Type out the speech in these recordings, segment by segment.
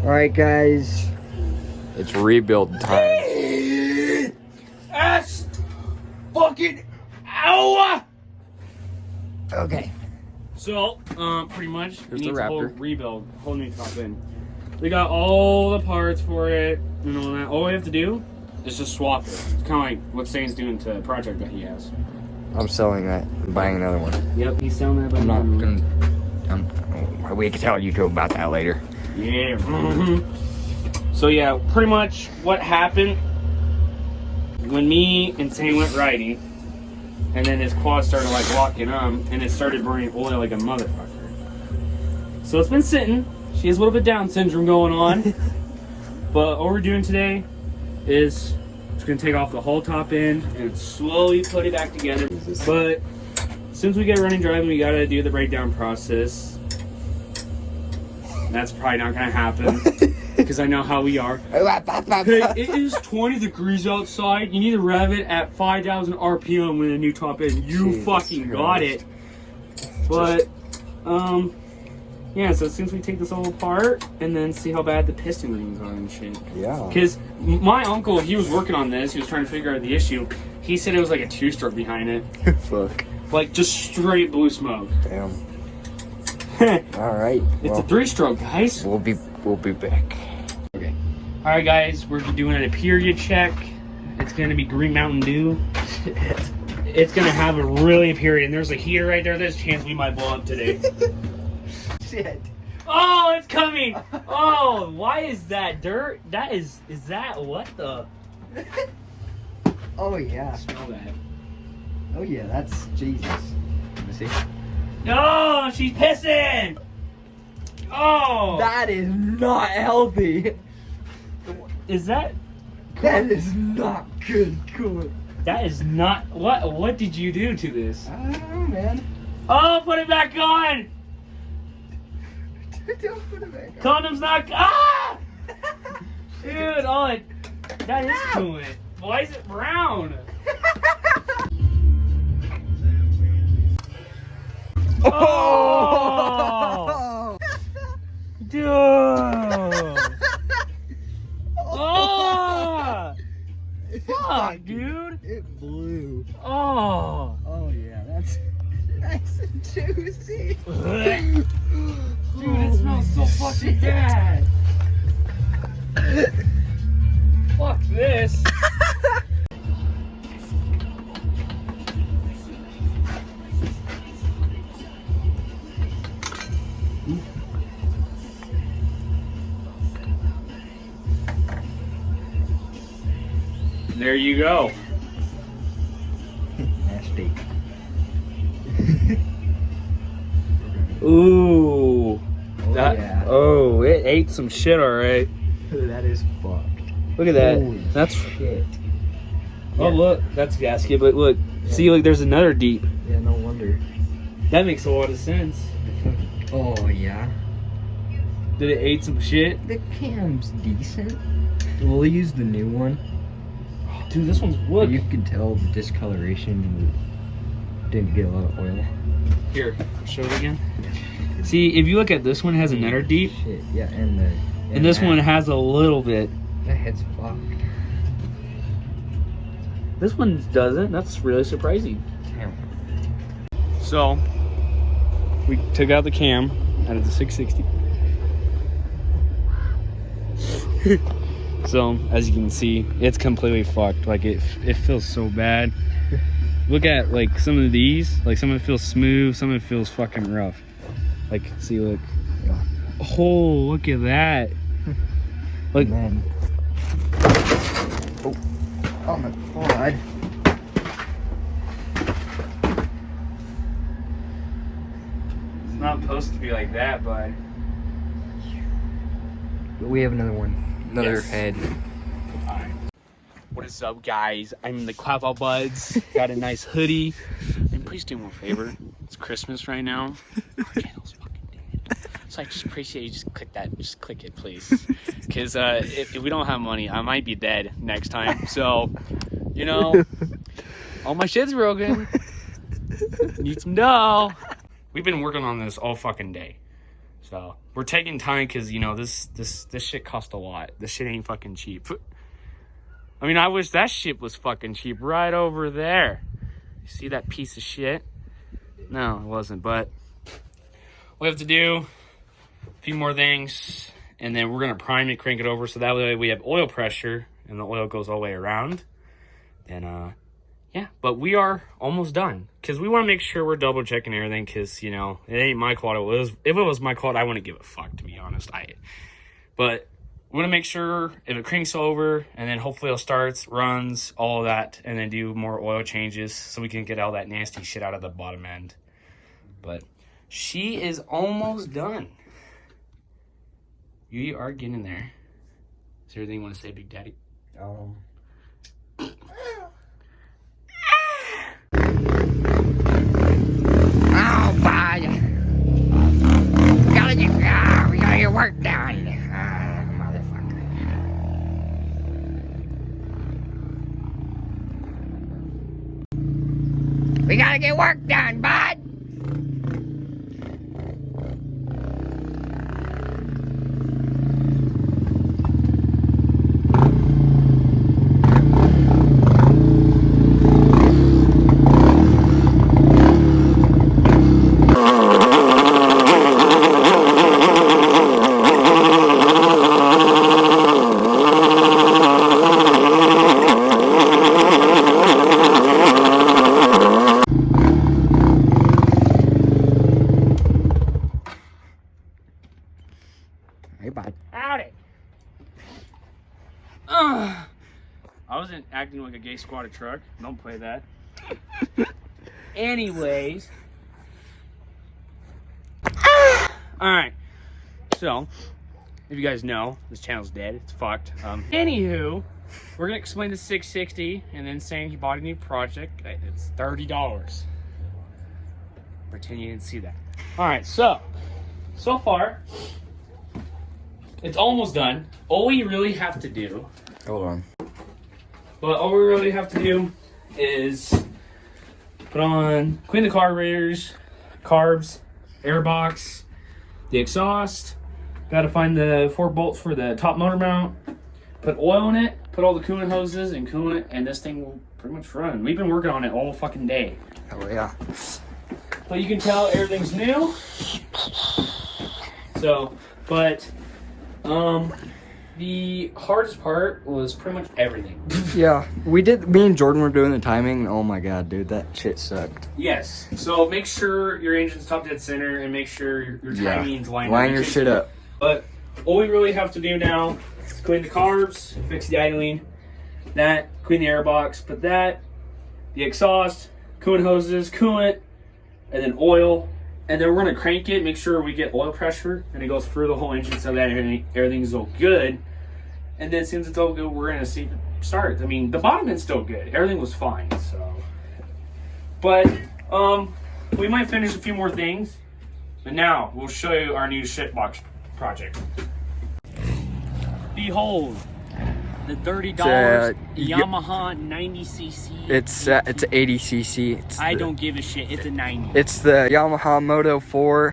Alright, guys. It's rebuild time. Ass fucking ow! Okay. So, pretty much, it Here's the needs a whole Raptor. rebuild, whole new top end. We got all the parts for it and all that. All we have to do is just swap it. It's kind of like what Sane's doing to a project that he has. I'm selling that and buying another one. Yep, he's selling that. But I'm not gonna. We can tell you two about that later. Yeah. So yeah, pretty much what happened when me and Sane went riding, and then his quad started like locking up, and it started burning oil like a motherfucker. So it's been sitting. She has a little bit Down syndrome going on. But what we're doing today is just gonna take off the whole top end and slowly put it back together. But since we get running driving, we gotta do the breakdown process. That's probably not gonna happen because I know how we are. Hey, it is 20 degrees outside. You need to rev it at 5,000 RPM with a new top end. You Jesus fucking Christ. got it. But yeah, so since we take this all apart and then see how bad the piston rings are and shit. Yeah. Because my uncle, he was working on this. He was trying to figure out the issue. He said it was like a 2-stroke behind it. Fuck. Like just straight blue smoke. Damn. It's All right. a 3-stroke, guys. We'll be back. Okay. All right, guys. We're doing a period check. It's gonna be green Mountain Dew. It's gonna have a really period. And there's a heater right there. There's a chance we might blow up today. Shit. Oh, it's coming! Oh, why is that dirt? That is that what the? Oh yeah. Smell that. Oh yeah, that's Jesus. Let me see. No, she's pissing! Oh! That is not healthy. Is that? That is not good. Cool. That is not. What did you do to this? I don't know, man. Oh, put it back on! Don't put it back on. Condom's not. Ah! Dude, that is coolant. Why is it brown? Oh! Dude! Oh! Fuck, dude! It blew. Oh! Oh yeah, that's nice and juicy. Dude, it smells so fucking bad. Fuck this. There you go. Nasty. Ooh. Yeah. Oh, it ate some shit, alright. That is fucked. Look at that. Holy That's. shit. Oh, look. That's gasket, but look. Yeah. See, look, there's another deep. Yeah, no wonder. That makes a lot of sense. Oh yeah. Did it ate some shit? The cam's decent. We'll use the new one. Dude, this one's wood. You can tell the discoloration didn't get a lot of oil. Here, show it again. See, if you look at this one, it has another deep. Shit, yeah, and And this that- one has a little bit. That head's fucked. This one doesn't. That's really surprising. Damn. So, we took out the cam out of the 660. So, as you can see, it's completely fucked. Like, it feels so bad. Look at, like, some of these. Like, some of it feels smooth, some of it feels fucking rough. Like, see, look. Yeah. Oh, look at that. Like, Man. Oh my god. it's not supposed to be like that, but... We have another one. Another Yes. head. Alright. What is up, guys? I'm in the Clapper Buds. Got a nice hoodie. And please do me a favor. It's Christmas right now. Our channel's fucking dead. So I just appreciate you just click that. Just click it, please. Because if we don't have money, I might be dead next time. So, you know, all my shit's broken. Need some dough. We've been working on this all fucking day. So we're taking time because, you know, this shit cost a lot. This shit ain't fucking cheap. I mean, I wish that shit was fucking cheap right over there. You see that piece of shit? No, it wasn't, but we have to do a few more things, and then we're going to prime it, crank it over, so that way we have oil pressure, and the oil goes all the way around. Then, yeah, but we are almost done, because we want to make sure we're double-checking everything, because, you know, it ain't my quad. If it was my quad, I wouldn't give a fuck, to be honest. But we want to make sure if it cranks over, and then hopefully it starts, runs, all of that, and then do more oil changes so we can get all that nasty shit out of the bottom end. But she is almost done. You are getting there. Is there anything you want to say, Big Daddy? Oh, bye. We gotta get work done. Motherfucker. We gotta get work done, bud. Hey, bud. Howdy. I wasn't acting like a gay squatted truck. Don't play that. Anyways. Alright. So, if you guys know, this channel's dead. It's fucked. Anywho, we're going to explain the 660 and then saying he bought a new project. It's $30. Pretend you didn't see that. Alright, so far, it's almost done. All we really have to do... Hold on. But all we really have to do is clean the carburetors, carbs, airbox, the exhaust. Got to find the 4 bolts for the top motor mount. Put oil in it, put all the coolant hoses and coolant, and this thing will pretty much run. We've been working on it all fucking day. Oh, yeah. But you can tell everything's new. So, but... the hardest part was pretty much everything. Yeah, me and Jordan were doing the timing. Oh my god, dude, that shit sucked. Yes. So make sure your engine's top dead center and make sure your timing's lined up. Line your shit up. But all we really have to do now is clean the carbs, fix the idling, clean the airbox, put the exhaust, coolant hoses, coolant, and then oil. And then we're going to crank it, make sure we get oil pressure, and it goes through the whole engine so that everything's all good. And then since it's all good, we're going to see it start. I mean, the bottom end's still good. Everything was fine, so. But, we might finish a few more things. But now, we'll show you our new shitbox project. Behold, the $30 Yamaha 90cc. It's 80cc. I don't give a shit. It's a 90. It's the Yamaha Moto 4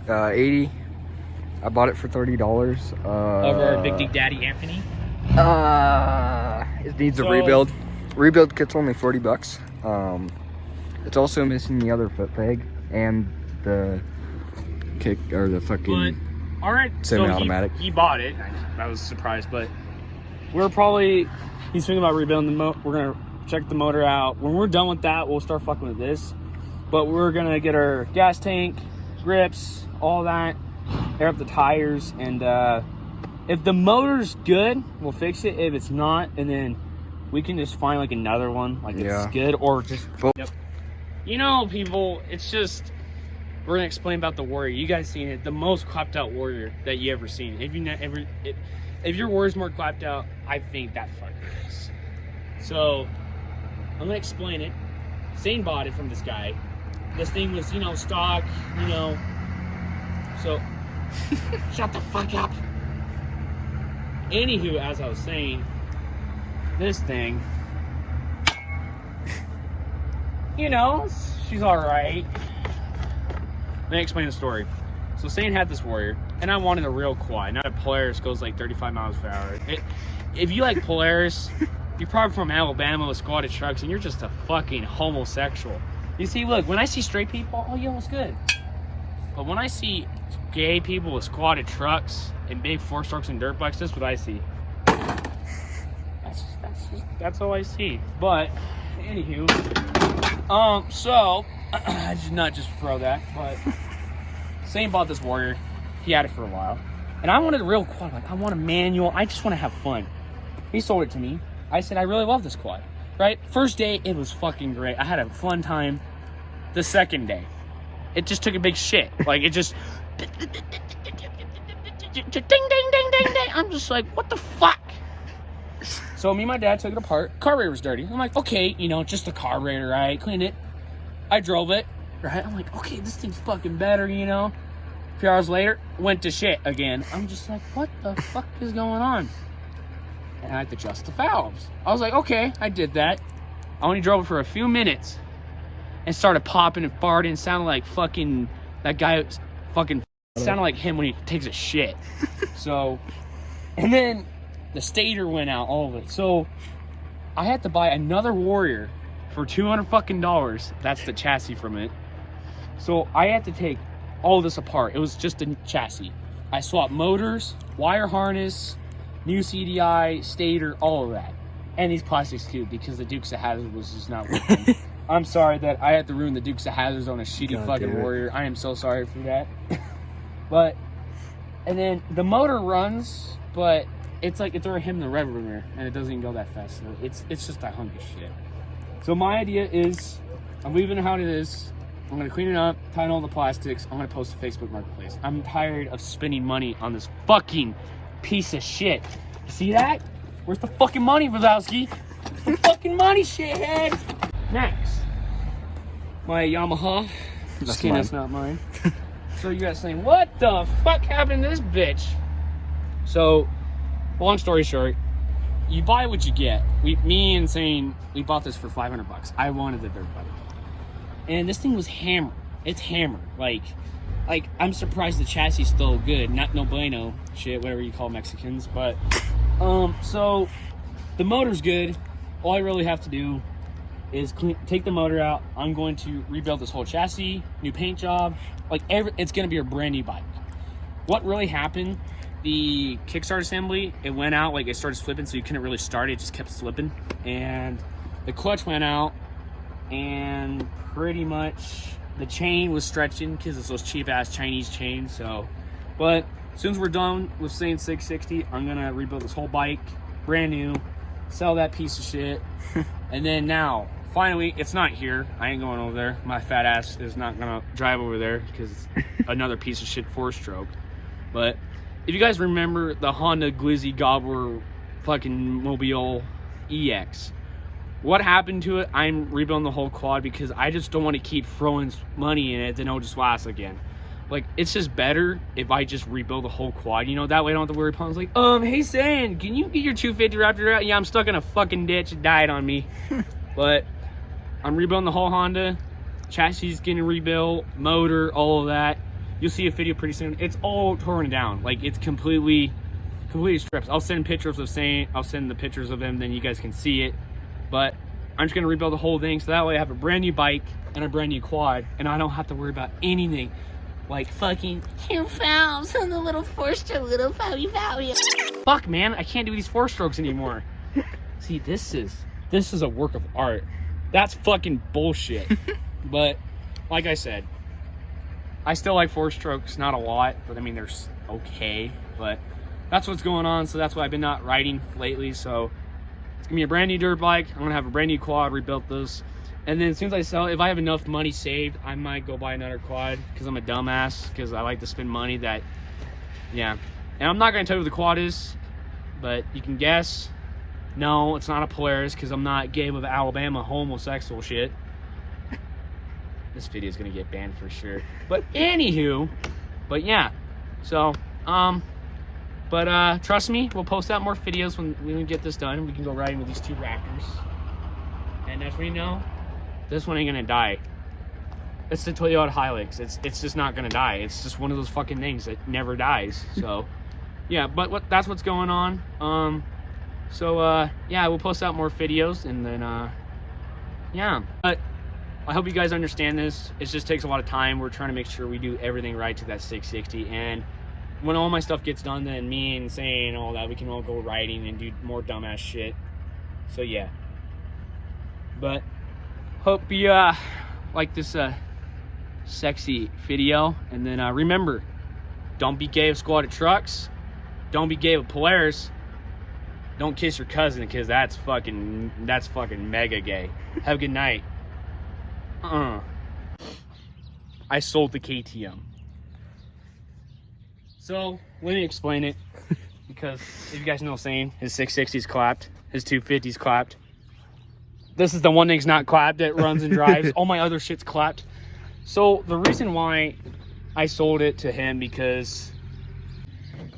80. I bought it for $30. Over our Big Dick Daddy Anthony. It needs a rebuild. Rebuild kit's only $40. It's also missing the other foot peg and the kick or the fucking. But, all right, semi-automatic. So he bought it. I was surprised, but he's thinking about rebuilding the motor. We're gonna check the motor out. When we're done with that, we'll start fucking with this. But we're gonna get our gas tank, grips, all that, air up the tires, and if the motor's good, we'll fix it. If it's not, and then we can just find like another one, like it's good, or just. Yep. You know, people, it's just. We're gonna explain about the Warrior. You guys seen it, the most clapped out Warrior that you ever seen. If your Warrior's more clapped out, I think that fucker is. So I'm gonna explain it. Sane bought it from this guy. This thing was, stock, So shut the fuck up. Anywho, as I was saying, this thing, she's all right. Let me explain the story. So Sane had this Warrior, and I wanted a real quad, not a Polaris goes like 35 miles per hour. If you like Polaris, you're probably from Alabama with squatted trucks, and you're just a fucking homosexual. You see, look, when I see straight people, oh, yeah, it's good. But when I see gay people with squatted trucks and big 4-strokes and dirt bikes, that's what I see. That's all I see. But anywho, so I did not just throw that, but Sane bought this Warrior. He had it for a while, and I wanted a real quad. Like, I want a manual. I just want to have fun. He sold it to me. I said, I really love this quad. Right? First day, it was fucking great. I had a fun time. The second day, it just took a big shit. Like, it just ding, ding, ding, ding, ding. I'm just like, what the fuck? So me and my dad took it apart. Carburetor was dirty. I'm like, okay, you know, just the carburetor, right? Cleaned it. I drove it, right? I'm like, okay, this thing's fucking better, you know? A few hours later, went to shit again. I'm just like, what the fuck is going on? And I had to adjust the valves. I was like, okay, I did that. I only drove it for a few minutes and started popping and farting. Sounded like fucking, that guy fucking sounded like him when he takes a shit. So, and then the stator went out, all of it. So I had to buy another Warrior for $200 fucking dollars. That's the chassis from it. So I had to take all this apart. It was just a chassis. I swapped motors, wire harness, new CDI, stator, all of that. And these plastics too, because the Dukes of Hazzard was just not working. I'm sorry that I had to ruin the Dukes of Hazzards on a shitty fucking Warrior. I am so sorry for that. But, and then the motor runs, but it's like it's already hitting the rev limiter, and it doesn't even go that fast. So it's just a hunk of shit. So my idea is, I'm leaving it how it is. I'm gonna clean it up, tighten all the plastics. I'm gonna post to Facebook Marketplace. I'm tired of spending money on this fucking piece of shit. You see that? Where's the fucking money, Wazowski? The fucking money, shithead. Next, my Yamaha. Just kidding, that's not mine. So you guys saying, what the fuck happened to this bitch? So, long story short, you buy what you get. Me and Sane, we bought this for $500. I wanted the dirt bike, and this thing was hammered. It's hammered. Like I'm surprised the chassis is still good. Not no bueno shit, whatever you call Mexicans. But so the motor's good. All I really have to do is take the motor out. I'm going to rebuild this whole chassis, new paint job. Like it's gonna be a brand new bike. What really happened? The kickstart assembly, it went out, like it started slipping, so you couldn't really start it, just kept slipping. And the clutch went out, and pretty much the chain was stretching because it's those cheap ass Chinese chains. So, but as soon as we're done with Sane 660, I'm gonna rebuild this whole bike, brand new, sell that piece of shit. And then now, finally, it's not here. I ain't going over there. My fat ass is not gonna drive over there because it's another piece of shit 4-stroke. But if you guys remember the Honda Glizzy Gobbler fucking Mobile EX, what happened to it? I'm rebuilding the whole quad because I just don't want to keep throwing money in it and it'll just last again. Like, it's just better if I just rebuild the whole quad, you know, that way I don't have to worry about it. Like, hey Sane, can you get your 250 Raptor out? Yeah, I'm stuck in a fucking ditch, it died on me. But I'm rebuilding the whole Honda, chassis is getting rebuilt, motor, all of that. You'll see a video pretty soon. It's all torn down. Like, it's completely stripped. I'll send pictures of Sane. I'll send the pictures of them, then you guys can see it. But I'm just gonna rebuild the whole thing, so that way I have a brand new bike and a brand new quad, and I don't have to worry about anything like fucking 2 valves on the little 4-stroke, little fowie. Fuck, man, I can't do these 4-strokes anymore. See, this is a work of art. That's fucking bullshit. But like I said, I still like 4-strokes, not a lot, but I mean, they're okay. But that's what's going on, so that's why I've been not riding lately. So it's gonna be a brand new dirt bike. I'm gonna have a brand new quad, rebuilt this. And then as soon as I sell, if I have enough money saved, I might go buy another quad because I'm a dumbass, because I like to spend money that, yeah. And I'm not gonna tell you what the quad is, but you can guess. No, it's not a Polaris because I'm not gay with Alabama homosexual shit. This video is gonna get banned for sure. But anywho, but yeah. So, trust me, we'll post out more videos when we get this done. We can go riding with these 2 Raptors. And that's when you know, this one ain't gonna die. It's the Toyota Hilux. It's just not gonna die. It's just one of those fucking things that never dies. So, yeah. But that's what's going on. Yeah, we'll post out more videos, and then yeah. But I hope you guys understand this. It just takes a lot of time. We're trying to make sure we do everything right to that 660, and when all my stuff gets done, then me and saying all that, we can all go riding and do more dumbass shit. So yeah. But hope you like this sexy video, and then remember, don't be gay with squatted trucks, don't be gay with Polaris, don't kiss your cousin, because that's fucking mega gay. Have a good night. I sold the KTM. So let me explain it, because if you guys know what I'm saying, his 660's clapped, his 250's clapped. This is the one thing's not clapped that runs and drives. All my other shit's clapped. So the reason why I sold it to him, because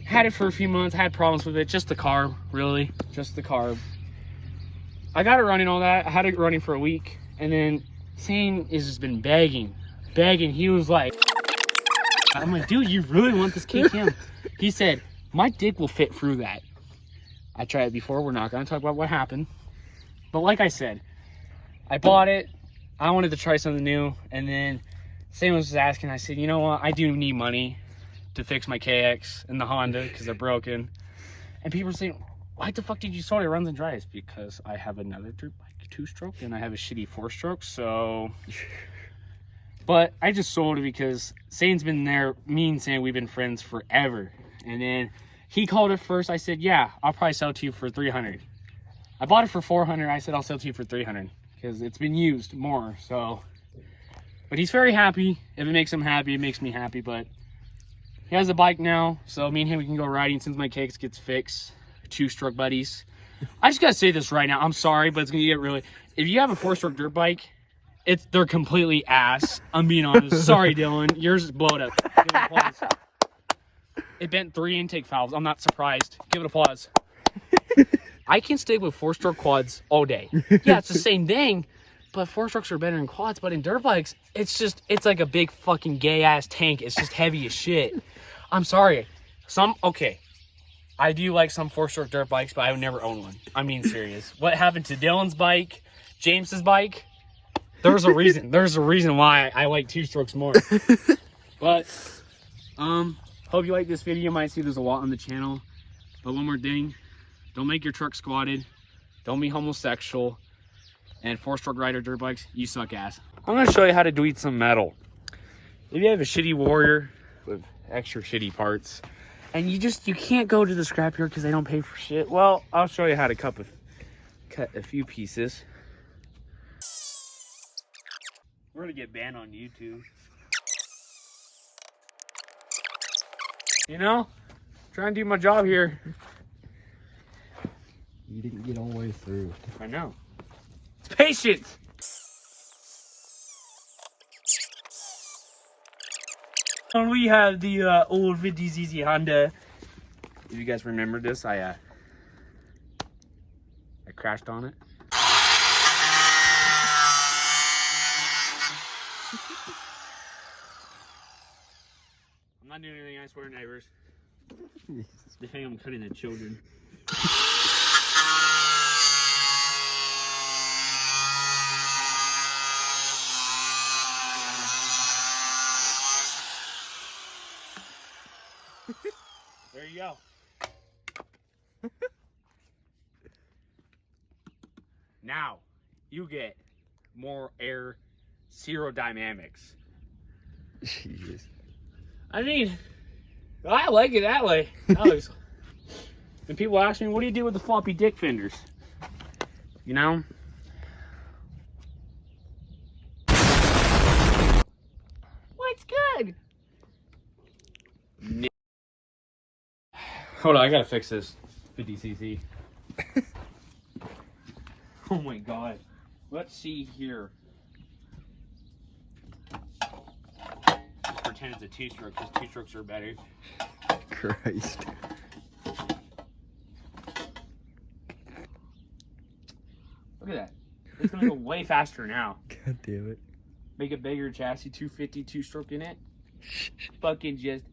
I had it for a few months, I had problems with it, just the carb, really, just the carb. I got it running, all that. I had it running for a week, and then Sane has just been begging. He was like, I'm like, dude, you really want this KTM? He said, my dick will fit through that. I tried it before. We're not going to talk about what happened. But like I said, I bought it. I wanted to try something new. And then Sam was just asking. I said, you know what? I do need money to fix my KX and the Honda because they're broken. And people were saying, why the fuck did you sell it? It runs and drives. Because I have another dirt bike, 2-stroke, and I have a shitty 4-stroke. So... But I just sold it because Sane's been there, me and Sane, we've been friends forever. And then he called it first. I said, yeah, I'll probably sell it to you for $300. I bought it for $400. I said, I'll sell it to you for $300 because it's been used more. So, but he's very happy. If it makes him happy, it makes me happy. But he has a bike now. So me and him, we can go riding since my cakes gets fixed. 2-stroke buddies. I just got to say this right now. I'm sorry, but it's going to get really, if you have a 4-stroke dirt bike, they're completely ass. I'm being honest. Sorry, Dylan. Yours is blowed up. Give it applause. It bent 3 intake valves. I'm not surprised. Give it applause. I can stick with 4-stroke quads all day. Yeah, it's the same thing, but 4-strokes are better than quads. But in dirt bikes, it's like a big fucking gay ass tank. It's just heavy as shit. I'm sorry. Okay. I do like some 4-stroke dirt bikes, but I would never own one. I'm being serious. What happened to Dylan's bike, James's bike? There's a reason. There's a reason why I like 2-strokes more. But hope you like this video. You might see there's a lot on the channel. But one more thing, don't make your truck squatted. Don't be homosexual. And 4-stroke rider dirt bikes, you suck ass. I'm gonna show you how to delete some metal. If you have a shitty Warrior with extra shitty parts, and you can't go to the scrapyard because they don't pay for shit. Well, I'll show you how to cut a few pieces. We're gonna get banned on YouTube. You know, trying to do my job here. You didn't get all the way through. I know. It's patience. And we have the old 50cc Honda. If you guys remember this, I crashed on it. I'm not doing anything, I swear, neighbors. They think I'm cutting at children. There you go. Now, you get more air, zero dynamics. Jesus. I mean, I like it that way. And people ask me, what do you do with the floppy dick fenders? You know? What's good? Hold on, I gotta fix this 50cc. Oh my god. Let's see here. Pretend it's a 2-stroke because 2-strokes are better. Christ. Look at that. It's gonna go way faster now. God damn it. make a bigger chassis, 250 two-stroke in it. Fucking just